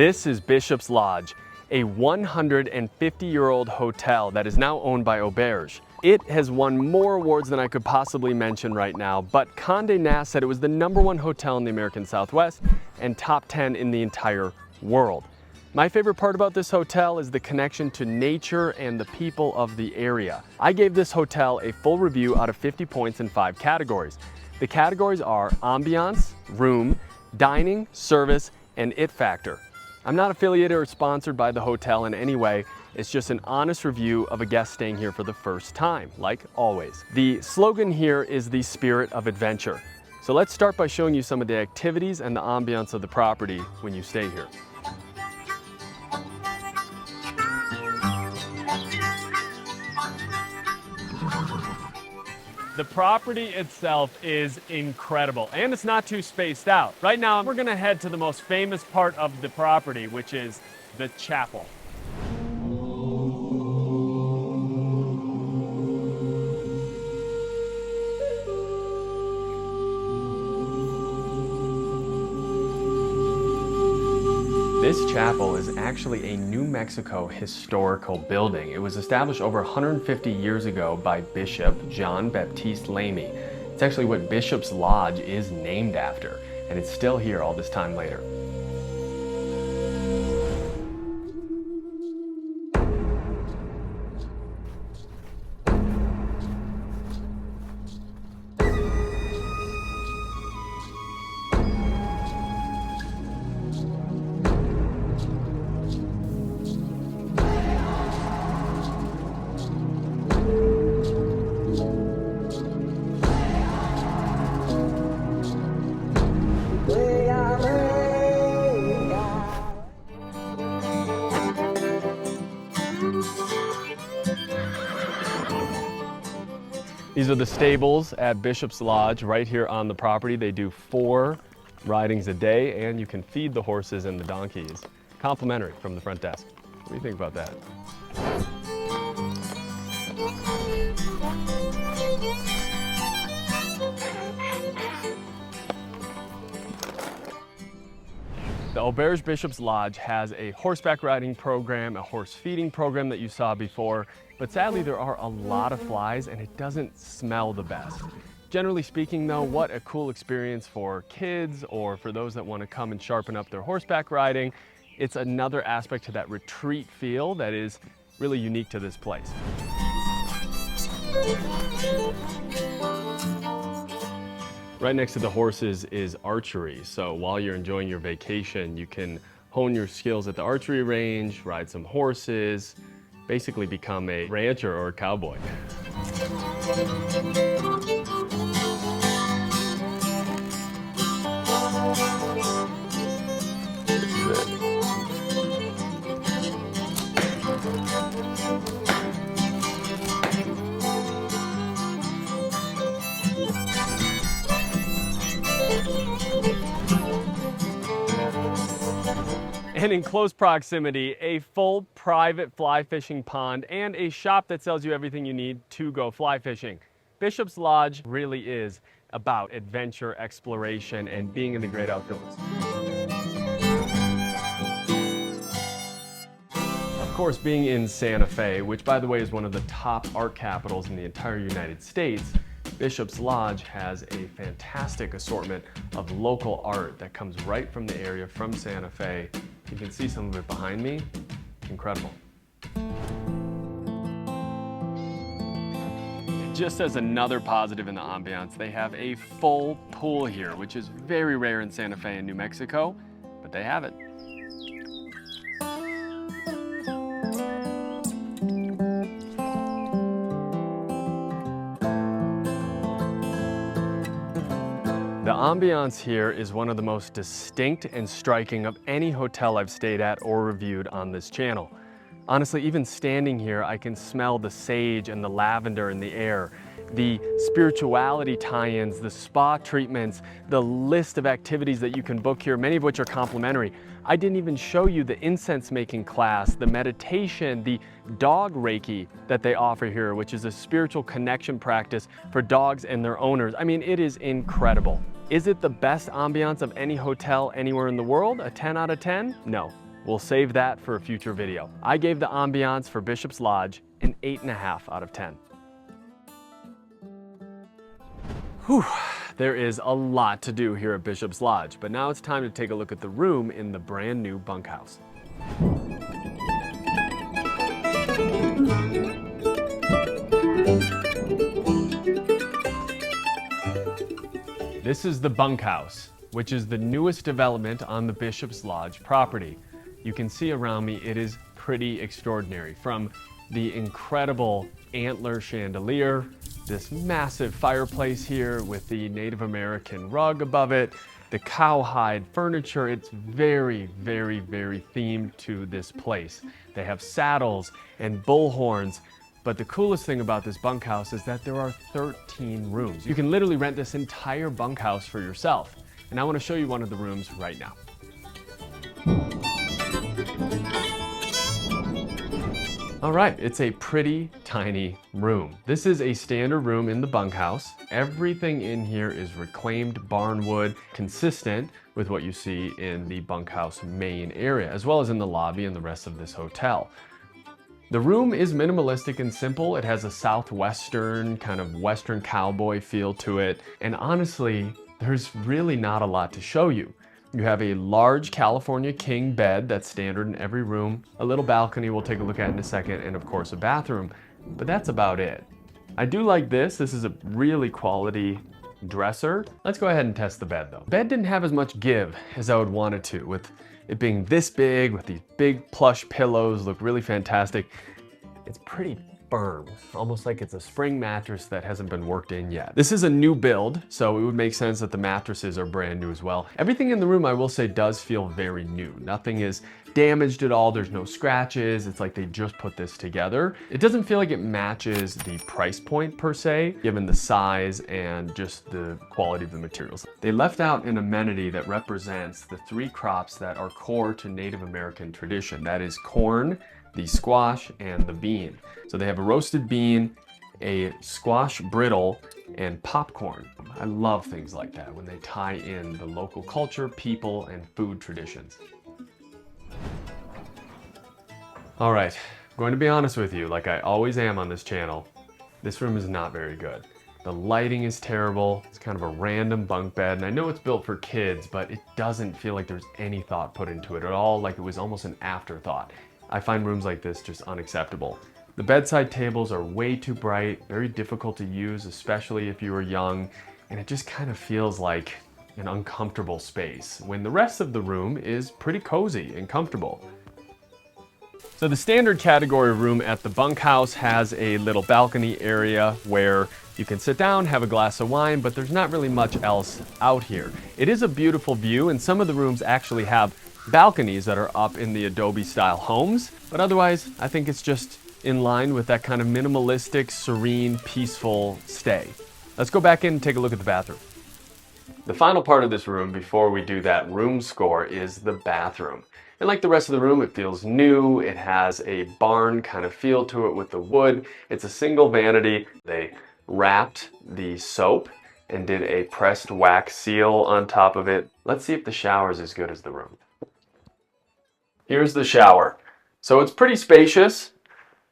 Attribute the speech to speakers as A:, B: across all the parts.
A: This is Bishop's Lodge, a 150-year-old hotel that is now owned by Auberge. It has won more awards than I could possibly mention right now, but Condé Nast said it was the #1 hotel in the American Southwest and top 10 in the entire world. My favorite part about this hotel is the connection to nature and the people of the area. I gave this hotel a full review out of 50 points in 5 categories. The categories are ambiance, room, dining, service, and it factor. I'm not affiliated or sponsored by the hotel in any way. It's just an honest review of a guest staying here for the first time, like always. The slogan here is the spirit of adventure. So let's start by showing you some of the activities and the ambiance of the property when you stay here. The property itself is incredible, and it's not too spaced out. Right now, we're gonna head to the most famous part of the property, which is the chapel. This chapel is actually a New Mexico historical building. It was established over 150 years ago by Bishop John Baptiste Lamy. It's actually what Bishop's Lodge is named after, and it's still here all this time later. These are the stables at Bishop's Lodge right here on the property. They do 4 ridings a day, and you can feed the horses and the donkeys. Complimentary from the front desk. What do you think about that? The Auberge Bishop's Lodge has a horseback riding program, a horse feeding program that you saw before, but sadly there are a lot of flies and it doesn't smell the best. Generally speaking though, what a cool experience for kids or for those that want to come and sharpen up their horseback riding. It's another aspect to that retreat feel that is really unique to this place. Right next to the horses is archery, so while you're enjoying your vacation, you can hone your skills at the archery range, ride some horses, basically become a rancher or a cowboy. And in close proximity, a full private fly fishing pond and a shop that sells you everything you need to go fly fishing. Bishop's Lodge really is about adventure, exploration, and being in the great outdoors. Of course, being in Santa Fe, which by the way is one of the top art capitals in the entire United States, Bishop's Lodge has a fantastic assortment of local art that comes right from the area, from Santa Fe. You can see some of it behind me. Incredible. Just as another positive in the ambiance, they have a full pool here, which is very rare in Santa Fe and New Mexico, but they have it. The ambiance here is one of the most distinct and striking of any hotel I've stayed at or reviewed on this channel. Honestly, even standing here, I can smell the sage and the lavender in the air, the spirituality tie-ins, the spa treatments, the list of activities that you can book here, many of which are complimentary. I didn't even show you the incense making class, the meditation, the dog Reiki that they offer here, which is a spiritual connection practice for dogs and their owners. I mean, it is incredible. Is it the best ambiance of any hotel anywhere in the world? A 10 out of 10? No. We'll save that for a future video. I gave the ambiance for Bishop's Lodge an 8.5 out of 10. Whew, there is a lot to do here at Bishop's Lodge, but now it's time to take a look at the room in the brand new bunkhouse. This is the bunkhouse, which is the newest development on the Bishop's Lodge property. You can see around me it is pretty extraordinary, from the incredible antler chandelier, this massive fireplace here with the Native American rug above it, the cowhide furniture. It's very, very, very themed to this place. They have saddles and bullhorns, but the coolest thing about this bunkhouse is that there are 13 rooms. You can literally rent this entire bunkhouse for yourself. And I want to show you one of the rooms right now. All right, it's a pretty tiny room. This is a standard room in the bunkhouse. Everything in here is reclaimed barnwood, consistent with what you see in the bunkhouse main area, as well as in the lobby and the rest of this hotel. The room is minimalistic and simple. It has a southwestern, kind of western cowboy feel to it. And honestly, there's really not a lot to show you. You have a large California king bed that's standard in every room, a little balcony we'll take a look at in a second, and of course a bathroom, but that's about it. I do like this. This is a really quality dresser. Let's go ahead and test the bed though. The bed didn't have as much give as I would want it to, with it being this big, with these big plush pillows, look really fantastic. It's pretty firm, almost like it's a spring mattress that hasn't been worked in yet. This is a new build, so it would make sense that the mattresses are brand new as well. Everything in the room, I will say, does feel very new. Nothing is damaged at all. There's no scratches. It's like they just put this together. It doesn't feel like it matches the price point per se, given the size and just the quality of the materials. They left out an amenity that represents the 3 crops that are core to Native American tradition. That is corn, the squash, and the bean. So they have a roasted bean, a squash brittle, and popcorn. I love things like that when they tie in the local culture, people, and food traditions. All right, I'm going to be honest with you, like I always am on this channel. This room is not very good. The lighting is terrible. It's kind of a random bunk bed, and I know it's built for kids, but it doesn't feel like there's any thought put into it at all, like it was almost an afterthought. I find rooms like this just unacceptable. The bedside tables are way too bright, very difficult to use, especially if you are young, and it just kind of feels like an uncomfortable space, when the rest of the room is pretty cozy and comfortable. So the standard category room at the bunkhouse has a little balcony area where you can sit down, have a glass of wine, but there's not really much else out here. It is a beautiful view, and some of the rooms actually have balconies that are up in the Adobe style homes, but otherwise I think it's just in line with that kind of minimalistic, serene, peaceful stay. Let's go back in and take a look at the bathroom. The final part of this room before we do that room score is the bathroom. And like the rest of the room, it feels new. It has a barn kind of feel to it with the wood. It's a single vanity. They wrapped the soap and did a pressed wax seal on top of it. Let's see if the shower is as good as the room. Here's the shower. So it's pretty spacious.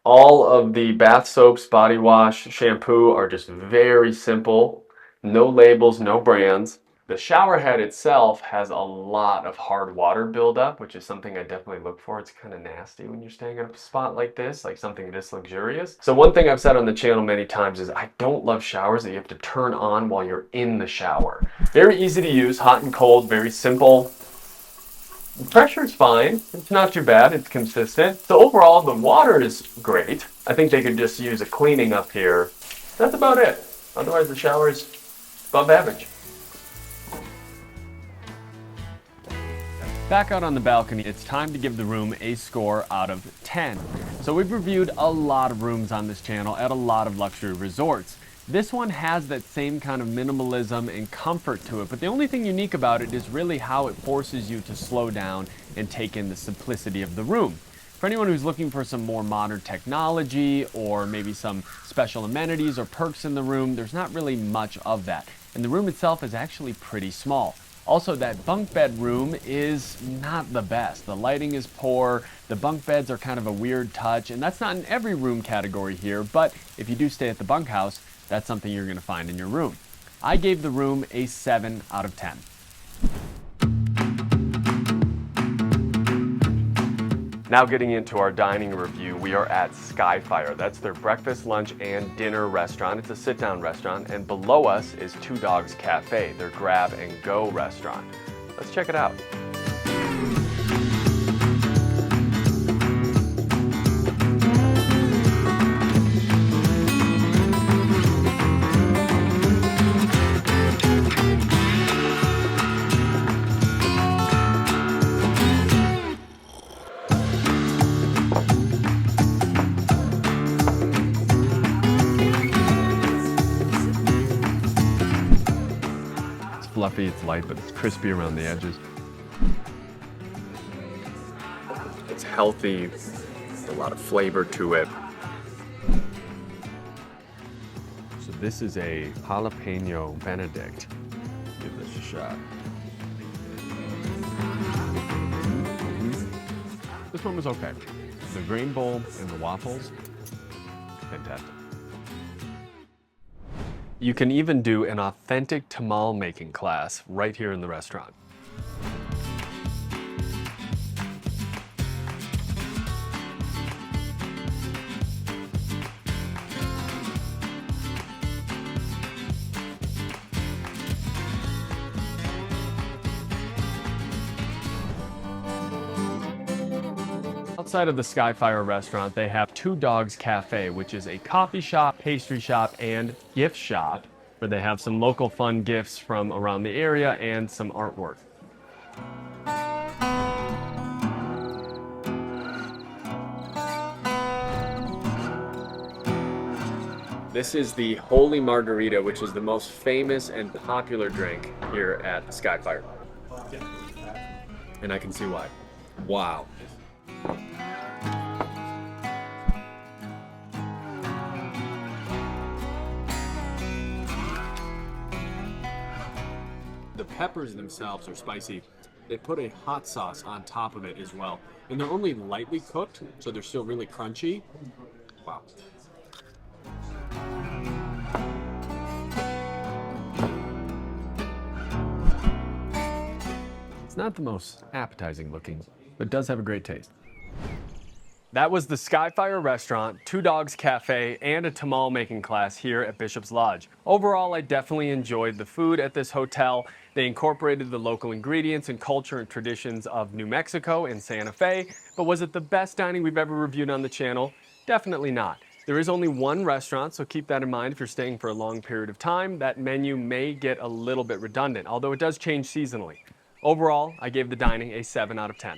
A: All of the bath soaps, body wash, shampoo are just very simple. No labels, no brands. The shower head itself has a lot of hard water buildup, which is something I definitely look for. It's kind of nasty when you're staying at a spot like this, like something this luxurious. So one thing I've said on the channel many times is I don't love showers that you have to turn on while you're in the shower. Very easy to use, hot and cold, very simple. The pressure is fine. It's not too bad. It's consistent. So overall, the water is great. I think they could just use a cleaning up here. That's about it. Otherwise, the shower is above average. Back out on the balcony, it's time to give the room a score out of 10. So we've reviewed a lot of rooms on this channel at a lot of luxury resorts. This one has that same kind of minimalism and comfort to it, but the only thing unique about it is really how it forces you to slow down and take in the simplicity of the room. For anyone who's looking for some more modern technology or maybe some special amenities or perks in the room, there's not really much of that. And the room itself is actually pretty small. Also, that bunk bed room is not the best. The lighting is poor, the bunk beds are kind of a weird touch, and that's not in every room category here, but if you do stay at the Bunkhouse, that's something you're gonna find in your room. I gave the room a 7 out of 10. Now getting into our dining review, we are at Skyfire. That's their breakfast, lunch, and dinner restaurant. It's a sit-down restaurant, and below us is Two Dogs Cafe, their grab-and-go restaurant. Let's check it out. Fluffy, it's light, but it's crispy around the edges. It's healthy, a lot of flavor to it. So this is a jalapeno Benedict. Give this a shot. This one was okay. The grain bowl and the waffles, fantastic. You can even do an authentic tamal making class right here in the restaurant. Outside of the Skyfire restaurant, they have Two Dogs Cafe, which is a coffee shop, pastry shop, and gift shop, where they have some local fun gifts from around the area and some artwork. This is the Holy Margarita, which is the most famous and popular drink here at Skyfire. And I can see why. Wow. The peppers themselves are spicy. They put a hot sauce on top of it as well. And they're only lightly cooked, so they're still really crunchy. Wow. It's not the most appetizing looking, but it does have a great taste. That was the Skyfire restaurant, Two Dogs Cafe, and a tamal making class here at Bishop's Lodge. Overall, I definitely enjoyed the food at this hotel. They incorporated the local ingredients and culture and traditions of New Mexico and Santa Fe, but was it the best dining we've ever reviewed on the channel? Definitely not. There is only one restaurant, so keep that in mind if you're staying for a long period of time. That menu may get a little bit redundant, although it does change seasonally. Overall, I gave the dining a 7 out of 10.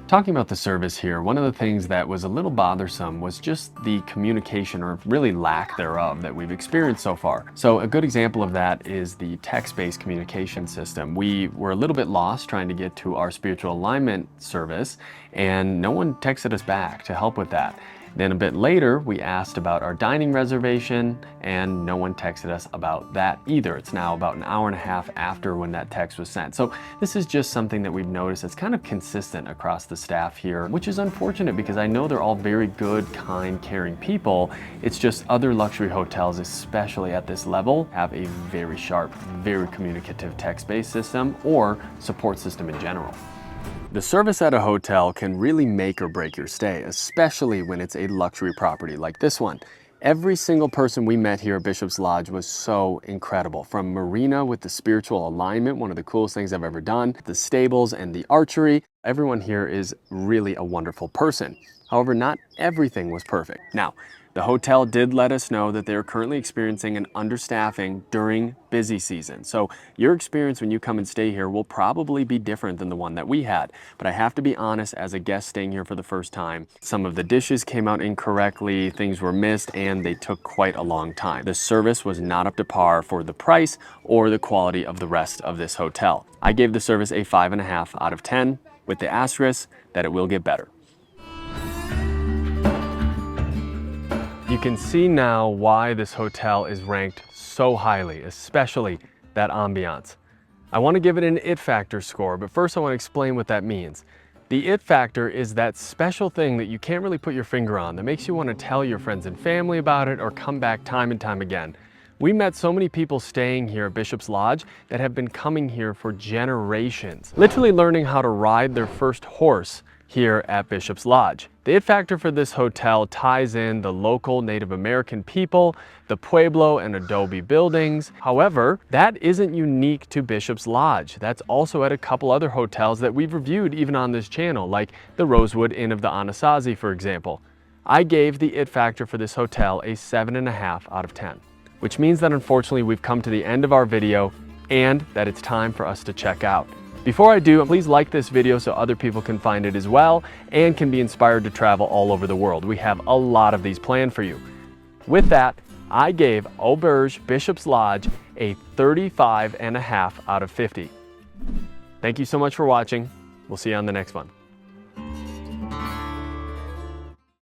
A: Talking about the service here, one of the things that was a little bothersome was just the communication, or really lack thereof, that we've experienced so far. So a good example of that is the text-based communication system. We were a little bit lost trying to get to our spiritual alignment service, and no one texted us back to help with that. Then a bit later, we asked about our dining reservation, and no one texted us about that either. It's now about an hour and a half after when that text was sent. So this is just something that we've noticed that's kind of consistent across the staff here, which is unfortunate because I know they're all very good, kind, caring people. It's just other luxury hotels, especially at this level, have a very sharp, very communicative text-based system or support system in general. The service at a hotel can really make or break your stay, especially when it's a luxury property like this one. Every single person we met here at Bishop's Lodge was so incredible. From Marina with the spiritual alignment, one of the coolest things I've ever done, the stables and the archery. Everyone here is really a wonderful person. However, not everything was perfect. Now, the hotel did let us know that they're currently experiencing an understaffing during busy season. So your experience when you come and stay here will probably be different than the one that we had. But I have to be honest, as a guest staying here for the first time, some of the dishes came out incorrectly, things were missed, and they took quite a long time. The service was not up to par for the price or the quality of the rest of this hotel. I gave the service a 5.5 out of 10 with the asterisk that it will get better. You can see now why this hotel is ranked so highly, especially that ambiance. I want to give it an it factor score, but first I want to explain what that means. The it factor is that special thing that you can't really put your finger on that makes you want to tell your friends and family about it or come back time and time again. We met so many people staying here at Bishop's Lodge that have been coming here for generations, literally learning how to ride their first horse here at Bishop's Lodge. The it factor for this hotel ties in the local Native American people, the Pueblo and adobe buildings. However, that isn't unique to Bishop's Lodge. That's also at a couple other hotels that we've reviewed even on this channel, like the Rosewood Inn of the Anasazi, for example. I gave the it factor for this hotel a 7.5 out of 10. Which means that unfortunately we've come to the end of our video and that it's time for us to check out. Before I do, please like this video so other people can find it as well and can be inspired to travel all over the world. We have a lot of these planned for you. With that, I gave Auberge Bishop's Lodge a 35.5 out of 50. Thank you so much for watching. We'll see you on the next one.